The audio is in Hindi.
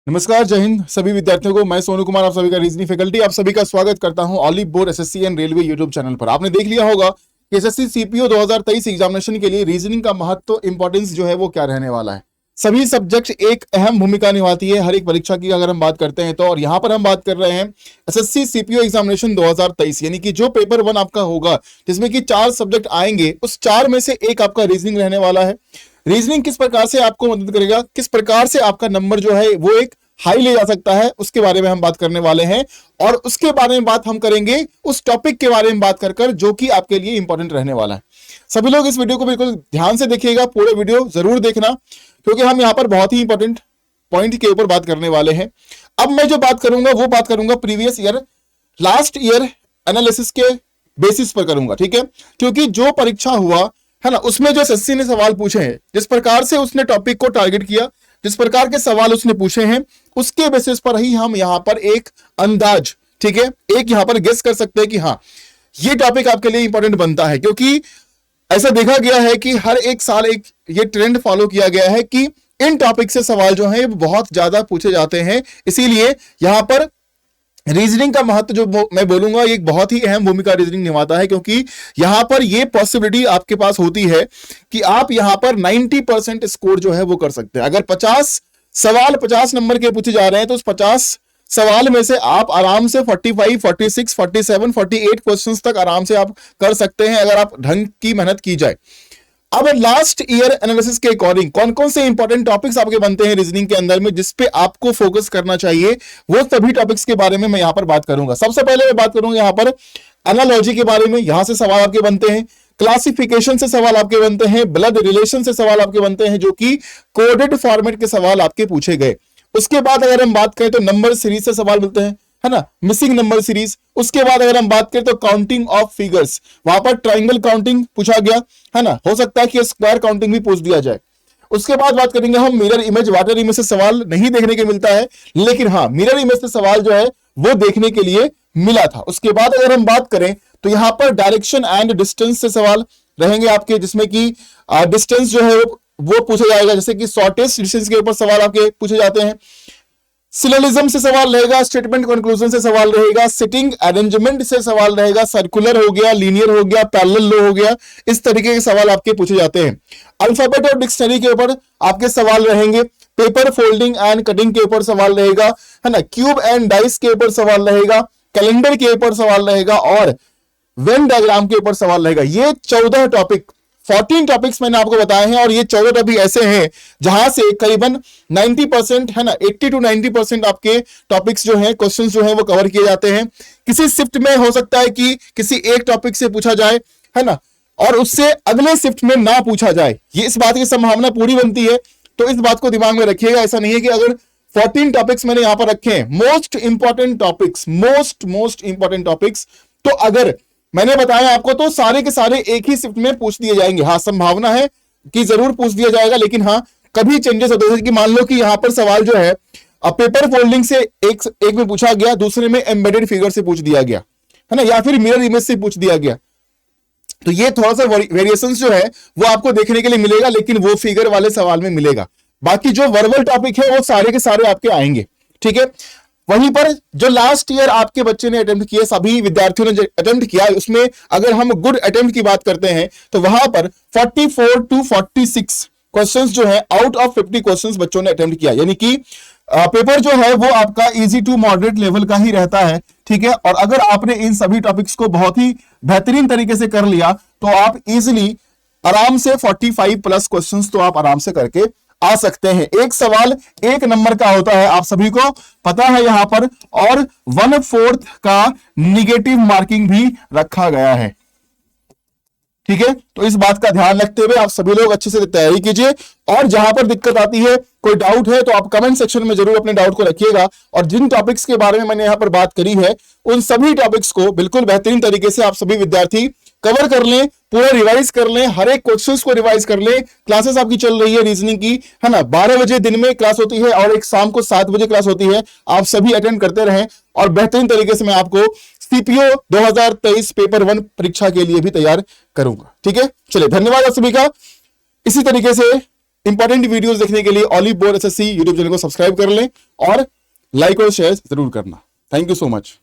नमस्कार, जय हिंद सभी विद्यार्थियों को। मैं सोनू कुमार, आप सभी का रीजनिंग फैकल्टी, आप सभी का स्वागत करता हूं olive board SSC and railway YouTube channel पर। आपने देख लिया होगा कि एसएससी सीपीओ 2023 एग्जामिनेशन के लिए रीजनिंग का महत्व, इंपॉर्टेंस जो है वो क्या रहने वाला है। सभी सब्जेक्ट एक अहम भूमिका निभाती है हर एक परीक्षा की, अगर हम बात करते हैं तो। और यहां पर हम बात कर रहे हैं एसएससी सीपीओ एग्जामिनेशन 2023, यानी कि जो पेपर 1 आपका होगा, जिसमें कि 4 सब्जेक्ट आएंगे, उस 4 में से एक आपका रीजनिंग रहने वाला है। रीजनिंग किस प्रकार से आपको मदद करेगा, किस प्रकार से आपका नंबर जो है वो एक हाई ले जा सकता है, उसके बारे में हम बात करने वाले हैं। और उसके बारे में बात हम करेंगे उस टॉपिक के बारे में बात कर जो कि आपके लिए इंपॉर्टेंट रहने वाला है। सभी लोग इस वीडियो को बिल्कुल ध्यान से देखिएगा, पूरे वीडियो जरूर देखना, क्योंकि हम यहां पर बहुत ही इंपॉर्टेंट पॉइंट के ऊपर बात करने वाले हैं। अब मैं जो बात करूंगा वो बात करूंगा previous year, last year analysis के बेसिस पर करूंगा, ठीक है। क्योंकि जो परीक्षा हुआ है ना, उसमें जो एसएससी ने सवाल पूछे हैं, जिस प्रकार से उसने टॉपिक को टारगेट किया, जिस प्रकार के सवाल उसने पूछे हैं, उसके बेसिस पर ही हम यहां पर एक अंदाज, ठीक है, एक यहां पर गेस कर सकते हैं कि हाँ, ये टॉपिक आपके लिए इंपॉर्टेंट बनता है। क्योंकि ऐसा देखा गया है कि हर एक साल एक ये ट्रेंड फॉलो किया गया है कि इन टॉपिक से सवाल जो है बहुत ज्यादा पूछे जाते हैं। इसीलिए यहां पर रीजनिंग का महत्व जो मैं बोलूंगा, एक बहुत ही अहम भूमिका रीजनिंग निभाता है। क्योंकि यहां पर ये पॉसिबिलिटी आपके पास होती है कि आप यहां पर 90% स्कोर जो है वो कर सकते हैं। अगर 50 सवाल 50 नंबर के पूछे जा रहे हैं, तो उस 50 सवाल में से आप आराम से 45, 46, 47, 48 क्वेश्चंस तक आराम से आप कर सकते हैं, अगर आप ढंग की मेहनत की जाए। अब लास्ट ईयर एनालिसिस के अकॉर्डिंग कौन कौन से इंपॉर्टेंट टॉपिक्स आपके बनते हैं रीजनिंग के अंदर में, जिस पे आपको फोकस करना चाहिए, वो सभी टॉपिक्स के बारे में मैं यहां पर बात करूंगा। सबसे पहले मैं बात करूंगा यहां पर एनालॉजी के बारे में। यहां से सवाल आपके बनते हैं, क्लासिफिकेशन से सवाल आपके बनते हैं, ब्लड रिलेशन से सवाल आपके बनते हैं, जो कि कोडेड फॉर्मेट के सवाल आपके पूछे गए। उसके बाद अगर हम बात करें तो नंबर सीरीज से सवाल मिलते हैं, है ना, मिसिंग नंबर सीरीज। उसके बाद अगर हम बात करें तो काउंटिंग ऑफ फिगर्स, वहां पर ट्राइंगल काउंटिंग पूछा गया, है ना, हो सकता है कि स्क्वायर काउंटिंग भी पूछ दिया जाए। उसके बाद बात करेंगे हम मिरर इमेज, वाटर इमेज से सवाल नहीं देखने के मिलता है, लेकिन हाँ, मिरर इमेज से सवाल जो है वो देखने के लिए मिला था। उसके बाद अगर हम बात करें तो यहां पर डायरेक्शन एंड डिस्टेंस से सवाल रहेंगे आपके, जिसमें कि डिस्टेंस जो है वो पूछा जाएगा, जैसे कि शॉर्टेस्ट डिस्टेंस के ऊपर सवाल आपके पूछे जाते हैं। सिलोजिज्म से सवाल रहेगा, स्टेटमेंट कंक्लूजन से सवाल रहेगा, सिटिंग अरेंजमेंट से सवाल रहेगा, सर्कुलर हो गया, लीनियर हो गया, पैरेलल लो हो गया, इस तरीके के सवाल आपके पूछे जाते हैं। अल्फाबेट और डिक्शनरी के ऊपर आपके सवाल रहेंगे, पेपर फोल्डिंग एंड कटिंग के ऊपर सवाल रहेगा, है ना, क्यूब एंड डाइस के ऊपर सवाल रहेगा, कैलेंडर के ऊपर सवाल रहेगा, और वेन डायग्राम के ऊपर सवाल रहेगा। ये 14 टॉपिक, 14 टॉपिक्स मैंने आपको बताए हैं, और ये 14 टॉपिक ऐसे हैं जहां से करीबन 90%, है ना, 80 to 90% आपके टॉपिक्स जो हैं, क्वेश्चंस जो हैं वो कवर किए जाते हैं। किसी शिफ्ट में हो सकता है कि किसी एक टॉपिक से पूछा जाए, है ना, और उससे अगले शिफ्ट में ना पूछा जाए, ये इस बात की संभावना पूरी बनती है। तो इस बात को दिमाग में रखिएगा। ऐसा नहीं है कि अगर 14 टॉपिक्स मैंने यहां पर रखे हैं, most important topics, most important topics, तो अगर मैंने बताया आपको तो सारे के सारे एक ही शिफ्ट में पूछ दिए जाएंगे। हाँ, संभावना है कि जरूर पूछ दिया जाएगा, लेकिन हाँ, कभी चेंजेस होते हैं कि मान लो कि यहां पर सवाल जो है पेपर फोल्डिंग से एक में पूछा गया, दूसरे में एम्बेडेड फिगर से पूछ दिया गया, है ना, या फिर मिरर इमेज से पूछ दिया गया, तो ये थोड़ा सा वेरिएशंस जो है वो आपको देखने के लिए मिलेगा, लेकिन वो फिगर वाले सवाल में मिलेगा। बाकी जो वर्बल टॉपिक है वो सारे के सारे आपके आएंगे, ठीक है। वहीं पर जो लास्ट ईयर आपके बच्चे ने अटेम्प्ट किया, सभी विद्यार्थियों ने अटेम्प्ट किया, उसमें अगर हम गुड अटेम्प्ट की बात करते हैं तो वहां पर 44 to 46 क्वेश्चंस जो है आउट ऑफ 50 क्वेश्चंस बच्चों ने अटेम्प्ट किया। यानी कि पेपर जो है वो आपका इजी टू मॉडरेट लेवल का ही रहता है, ठीक है। और अगर आपने इन सभी टॉपिक्स को बहुत ही बेहतरीन तरीके से कर लिया तो आप इजिली आराम से 45 प्लस क्वेश्चंस तो आप आराम से करके आ सकते हैं। एक सवाल 1 नंबर का होता है, आप सभी को पता है यहां पर, और 1/4 का निगेटिव मार्किंग भी रखा गया है, ठीक है। तो इस बात का ध्यान रखते हुए आप सभी लोग अच्छे से तैयारी कीजिए, और जहां पर दिक्कत आती है, कोई डाउट है, तो आप कमेंट सेक्शन में जरूर अपने डाउट को रखिएगा। और जिन टॉपिक्स के बारे में मैंने यहां पर बात करी है, उन सभी टॉपिक्स को बिल्कुल बेहतरीन तरीके से आप सभी विद्यार्थी कवर कर लें, पूरा रिवाइज कर लें, हर एक क्वेश्चंस को रिवाइज कर लें। क्लासेस आपकी चल रही है रीजनिंग की, है ना, 12 बजे दिन में क्लास होती है और एक शाम को 7 बजे क्लास होती है। आप सभी अटेंड करते रहें, और बेहतरीन तरीके से मैं आपको सीपीओ 2023 पेपर 1 परीक्षा के लिए भी तैयार करूंगा, ठीक है। चलिए, धन्यवाद आप सभी का। इसी तरीके से इंपॉर्टेंट वीडियोस देखने के लिए olive board SSC YouTube channel को सब्सक्राइब कर लें और लाइक और शेयर जरूर करना। Thank you so much.